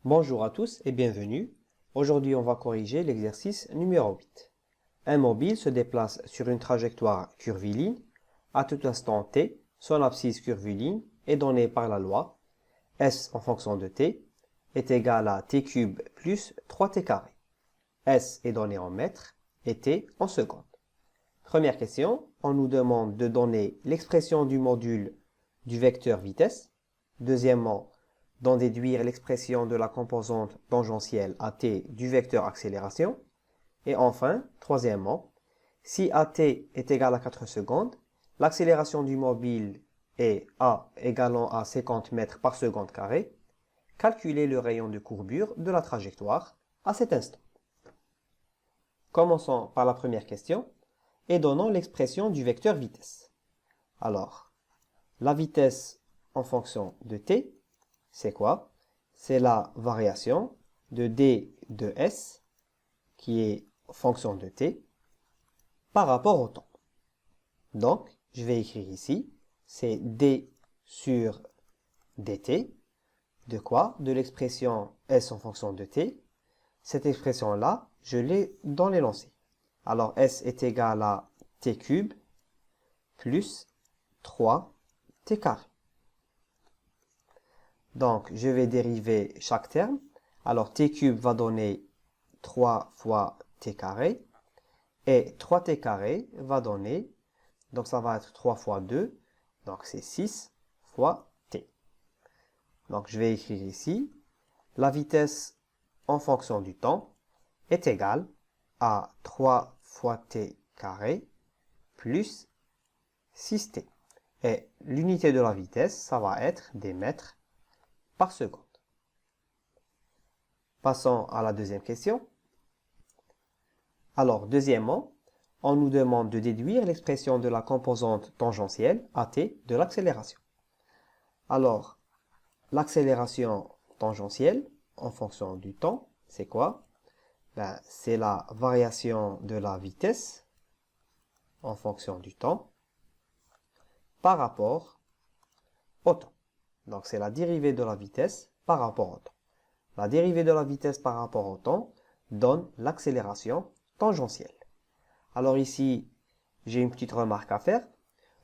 Bonjour à tous et bienvenue. Aujourd'hui, on va corriger l'exercice numéro 8. Un mobile se déplace sur une trajectoire curviligne. À tout instant t, son abscisse curviligne est donnée par la loi S en fonction de t est égal à t cube plus 3t carré. S est donné en mètres et t en secondes. Première question, on nous demande de donner l'expression du module du vecteur vitesse. Deuxièmement, d'en déduire l'expression de la composante tangentielle at du vecteur accélération. Et enfin, troisièmement, si at est égal à 4 secondes, l'accélération du mobile est a égalant à 50 mètres par seconde carré, calculez le rayon de courbure de la trajectoire à cet instant. Commençons par la première question et donnons l'expression du vecteur vitesse. Alors, la vitesse en fonction de t, c'est quoi? C'est la variation de d de s, qui est fonction de t, par rapport au temps. Donc, je vais écrire ici, c'est d sur dt, de quoi? De l'expression s en fonction de t. Cette expression-là, je l'ai dans l'énoncé. Alors, s est égal à t cube plus 3t carré. Donc, je vais dériver chaque terme. Alors, t cube va donner 3 fois t carré. Et 3t carré va donner, donc ça va être 3 fois 2. Donc, c'est 6 fois t. Donc, je vais écrire ici, la vitesse en fonction du temps est égale à 3 fois t carré plus 6t. Et l'unité de la vitesse, ça va être des mètres par seconde. Passons à la deuxième question. Alors, deuxièmement, on nous demande de déduire l'expression de la composante tangentielle at de l'accélération. Alors, l'accélération tangentielle en fonction du temps, c'est quoi? C'est la variation de la vitesse en fonction du temps par rapport au temps. Donc, c'est la dérivée de la vitesse par rapport au temps. La dérivée de la vitesse par rapport au temps donne l'accélération tangentielle. Alors ici, j'ai une petite remarque à faire.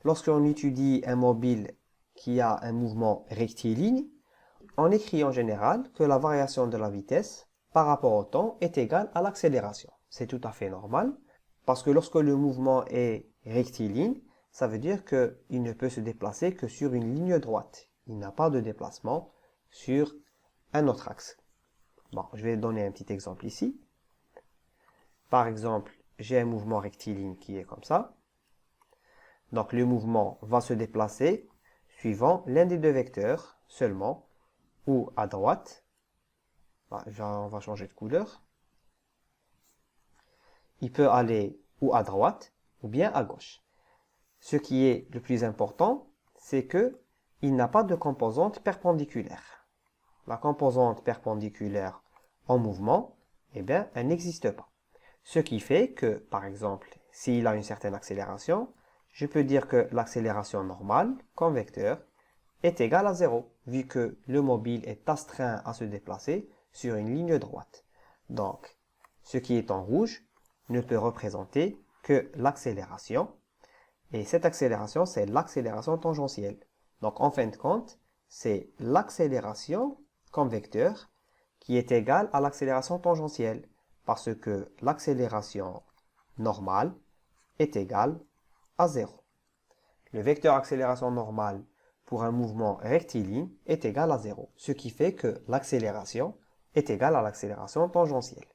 Lorsqu'on étudie un mobile qui a un mouvement rectiligne, on écrit en général que la variation de la vitesse par rapport au temps est égale à l'accélération. C'est tout à fait normal, parce que lorsque le mouvement est rectiligne, ça veut dire qu'il ne peut se déplacer que sur une ligne droite. Il n'a pas de déplacement sur un autre axe. Bon, je vais donner un petit exemple ici. Par exemple, j'ai un mouvement rectiligne qui est comme ça. Donc le mouvement va se déplacer suivant l'un des deux vecteurs seulement, ou à droite. On va changer de couleur. Il peut aller ou à droite ou bien à gauche. Ce qui est le plus important, c'est que il n'a pas de composante perpendiculaire. La composante perpendiculaire en mouvement, eh bien, elle n'existe pas. Ce qui fait que, par exemple, s'il a une certaine accélération, je peux dire que l'accélération normale, comme vecteur, est égale à 0, vu que le mobile est astreint à se déplacer sur une ligne droite. Donc, ce qui est en rouge ne peut représenter que l'accélération, et cette accélération, c'est l'accélération tangentielle. Donc, en fin de compte, c'est l'accélération comme vecteur qui est égale à l'accélération tangentielle, parce que l'accélération normale est égale à 0. Le vecteur accélération normale pour un mouvement rectiligne est égal à 0, ce qui fait que l'accélération est égale à l'accélération tangentielle.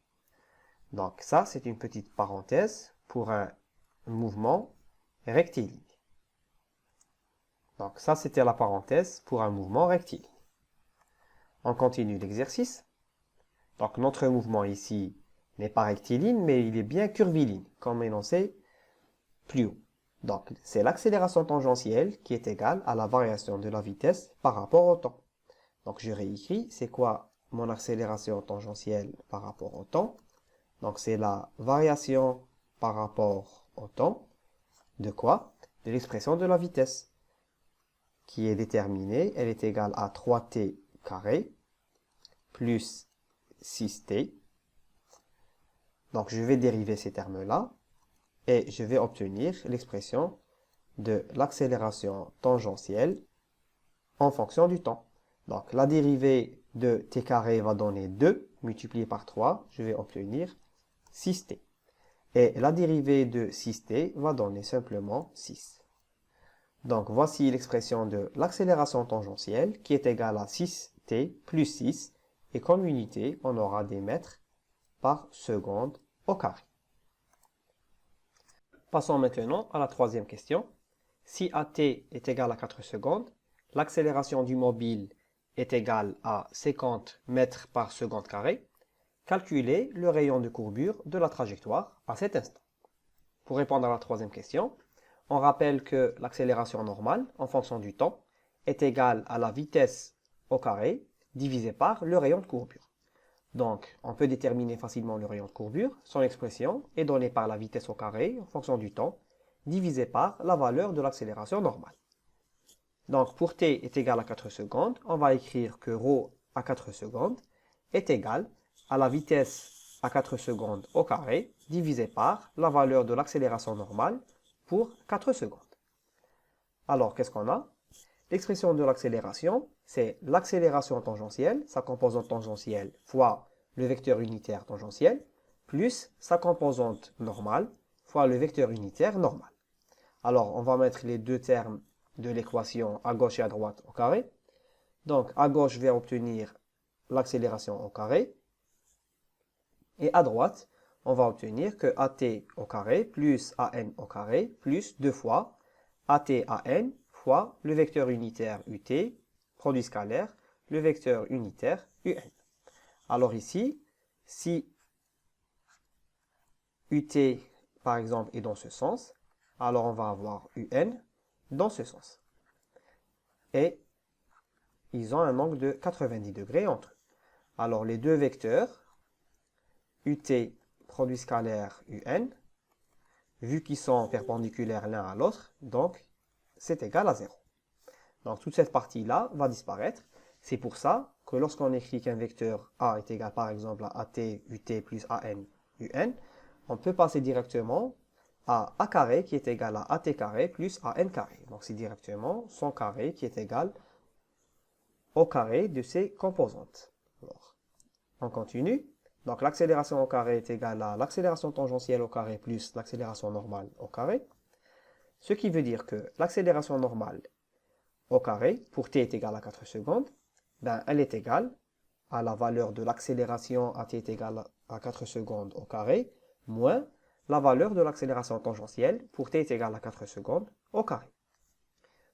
Donc ça, c'est une petite parenthèse pour un mouvement rectiligne. Donc ça, c'était la parenthèse pour un mouvement rectiligne. On continue l'exercice. Donc notre mouvement ici n'est pas rectiligne, mais il est bien curviligne, comme énoncé plus haut. Donc c'est l'accélération tangentielle qui est égale à la variation de la vitesse par rapport au temps. Donc je réécris, c'est quoi mon accélération tangentielle par rapport au temps? Donc c'est la variation par rapport au temps de quoi? De l'expression de la vitesse, qui est déterminée, elle est égale à 3t carré plus 6t. Donc, je vais dériver ces termes-là et je vais obtenir l'expression de l'accélération tangentielle en fonction du temps. Donc, la dérivée de t carré va donner 2 multiplié par 3. Je vais obtenir 6t. Et la dérivée de 6t va donner simplement 6. Donc, voici l'expression de l'accélération tangentielle qui est égale à 6t plus 6. Et comme unité, on aura des mètres par seconde au carré. Passons maintenant à la troisième question. Si AT est égal à 4 secondes, l'accélération du mobile est égale à 50 mètres par seconde carré. Calculez le rayon de courbure de la trajectoire à cet instant. Pour répondre à la troisième question, on rappelle que l'accélération normale, en fonction du temps, est égale à la vitesse au carré divisé par le rayon de courbure. Donc, on peut déterminer facilement le rayon de courbure. Son expression est donnée par la vitesse au carré, en fonction du temps, divisé par la valeur de l'accélération normale. Donc, pour t est égal à 4 secondes, on va écrire que ρ à 4 secondes est égal à la vitesse à 4 secondes au carré, divisé par la valeur de l'accélération normale pour 4 secondes. Alors, qu'est-ce qu'on a? L'expression de l'accélération, c'est l'accélération tangentielle, sa composante tangentielle, fois le vecteur unitaire tangentiel, plus sa composante normale, fois le vecteur unitaire normal. Alors, on va mettre les deux termes de l'équation à gauche et à droite au carré. Donc, à gauche, je vais obtenir l'accélération au carré. Et à droite, on va obtenir que AT au carré plus AN au carré plus 2 fois AT AN fois le vecteur unitaire UT, produit scalaire, le vecteur unitaire UN. Alors ici, si UT, par exemple, est dans ce sens, alors on va avoir UN dans ce sens. Et ils ont un angle de 90 degrés entre eux. Alors les deux vecteurs, UT, produit scalaire UN, vu qu'ils sont perpendiculaires l'un à l'autre, donc c'est égal à 0. Donc toute cette partie-là va disparaître. C'est pour ça que lorsqu'on écrit qu'un vecteur A est égal par exemple à AT, UT plus AN, UN, on peut passer directement à A carré qui est égal à AT carré plus AN carré. Donc c'est directement son carré qui est égal au carré de ses composantes. Alors, on continue. Donc l'accélération au carré est égale à l'accélération tangentielle au carré plus l'accélération normale au carré. Ce qui veut dire que l'accélération normale au carré, pour t est égal à 4 secondes, ben, elle est égale à la valeur de l'accélération à t est égale à 4 secondes au carré, moins la valeur de l'accélération tangentielle pour t est égal à 4 secondes au carré.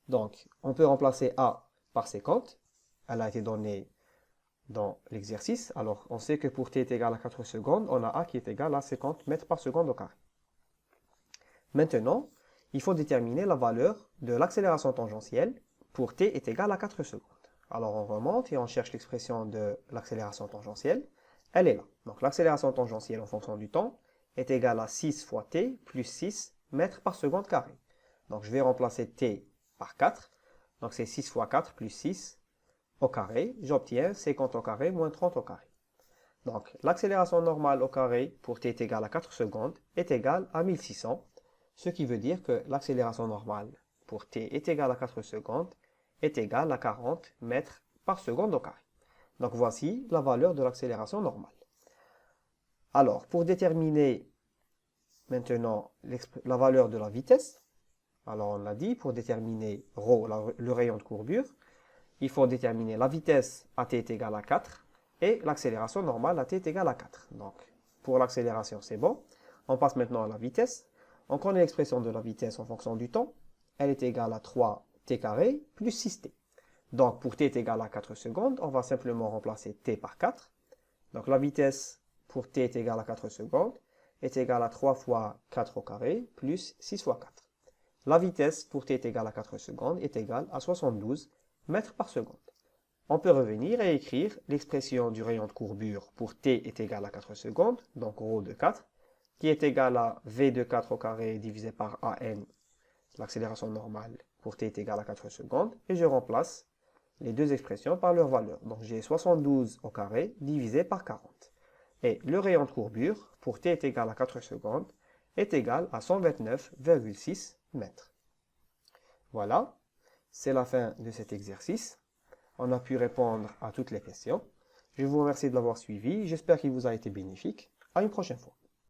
Donc, on peut remplacer a par 50. Elle a été donnée dans l'exercice. Alors, on sait que pour t est égal à 4 secondes, on a a qui est égal à 50 mètres par seconde au carré. Maintenant, il faut déterminer la valeur de l'accélération tangentielle pour t est égal à 4 secondes. Alors on remonte et on cherche l'expression de l'accélération tangentielle. Elle est là. Donc l'accélération tangentielle en fonction du temps est égale à 6 fois t plus 6 mètres par seconde carré. Donc je vais remplacer t par 4. Donc c'est 6 fois 4 plus 6 au carré. J'obtiens 50 au carré moins 30 au carré. Donc l'accélération normale au carré pour t est égal à 4 secondes est égale à 1600. Ce qui veut dire que l'accélération normale pour t est égale à 4 secondes est égale à 40 mètres par seconde au carré. Donc voici la valeur de l'accélération normale. Alors, pour déterminer maintenant la valeur de la vitesse, alors on l'a dit, pour déterminer ρ, le rayon de courbure, il faut déterminer la vitesse à t est égale à 4 et l'accélération normale à t est égale à 4. Donc, pour l'accélération, c'est bon. On passe maintenant à la vitesse. On connaît l'expression de la vitesse en fonction du temps. Elle est égale à 3t carré plus 6t. Donc, pour t est égal à 4 secondes, on va simplement remplacer t par 4. Donc, la vitesse pour t est égale à 4 secondes est égale à 3 fois 4 au carré plus 6 fois 4. La vitesse pour t est égale à 4 secondes est égale à 72 mètres par seconde. On peut revenir et écrire l'expression du rayon de courbure pour t est égal à 4 secondes, donc ρ de 4, qui est égal à v de 4 au carré divisé par an, l'accélération normale pour t est égal à 4 secondes, et je remplace les deux expressions par leur valeur. Donc j'ai 72 au carré divisé par 40. Et le rayon de courbure, pour t est égal à 4 secondes, est égal à 129,6 mètres. Voilà, c'est la fin de cet exercice. On a pu répondre à toutes les questions. Je vous remercie de l'avoir suivi. J'espère qu'il vous a été bénéfique. À une prochaine fois.